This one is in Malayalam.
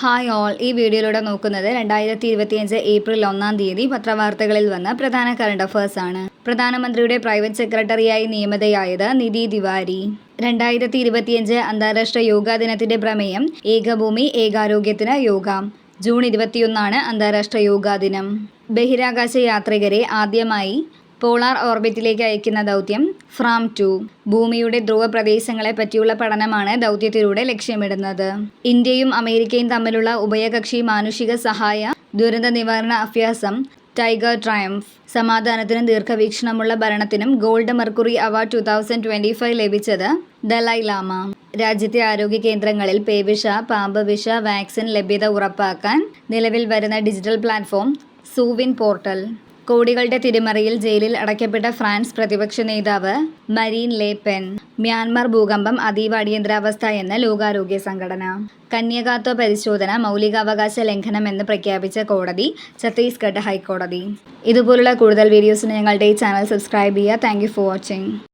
ഹായ് ഓൾ, ഈ വീഡിയോയിലൂടെ നോക്കുന്നത് 2025 ഏപ്രിൽ 1-ാം തീയതി പത്രവാർത്തകളിൽ വന്ന പ്രധാന കറണ്ട് അഫയേഴ്സ് ആണ്. പ്രധാനമന്ത്രിയുടെ പ്രൈവറ്റ് സെക്രട്ടറിയായി നിയമിതയായത് നിധി തിവാരി. 2025 അന്താരാഷ്ട്ര യോഗാ ദിനത്തിന്റെ പ്രമേയം ഏകഭൂമി ഏകാരോഗ്യത്തിന് യോഗ. ജൂൺ 21 അന്താരാഷ്ട്ര യോഗാ ദിനം. ബഹിരാകാശ യാത്രികരെ ആദ്യമായി പോളാർ ഓർബിറ്റിലേക്ക് അയക്കുന്ന ദൗത്യം ഫ്രാം-2. ഭൂമിയുടെ ധ്രുവ പ്രദേശങ്ങളെ പറ്റിയുള്ള പഠനമാണ് ദൗത്യത്തിലൂടെ ലക്ഷ്യമിടുന്നത്. ഇന്ത്യയും അമേരിക്കയും തമ്മിലുള്ള ഉഭയകക്ഷി മാനുഷിക സഹായ ദുരന്ത നിവാരണ അഭ്യാസം ടൈഗർ ട്രയംഫ്. സമാധാനത്തിനും ദീർഘവീക്ഷണമുള്ള ഭരണത്തിനും ഗോൾഡ് മെർക്കുറി അവാർഡ് 2025 ലഭിച്ചത് ദലൈ ലാമ. രാജ്യത്തെ ആരോഗ്യ കേന്ദ്രങ്ങളിൽ പേവിഷ, പാമ്പ് വിഷ വാക്സിൻ ലഭ്യത ഉറപ്പാക്കാൻ നിലവിൽ വരുന്ന ഡിജിറ്റൽ പ്ലാറ്റ്ഫോം സൂവിൻ പോർട്ടൽ. കോടികളുടെ തിരിമറിയിൽ ജയിലിൽ അടയ്ക്കപ്പെട്ട ഫ്രാൻസ് പ്രതിപക്ഷ നേതാവ് മരീൻ ലെ പെൻ. മ്യാൻമർ ഭൂകമ്പം അതീവ അടിയന്തരാവസ്ഥ എന്ന് ലോകാരോഗ്യ സംഘടന. കന്യകാത്വ പരിശോധന മൗലികാവകാശ ലംഘനമെന്ന് പ്രഖ്യാപിച്ച കോടതി ഛത്തീസ്ഗഡ് ഹൈക്കോടതി. ഇതുപോലുള്ള കൂടുതൽ വീഡിയോസിന് ഞങ്ങളുടെ ഈ ചാനൽ സബ്സ്ക്രൈബ് ചെയ്യുക. Thank you for watching.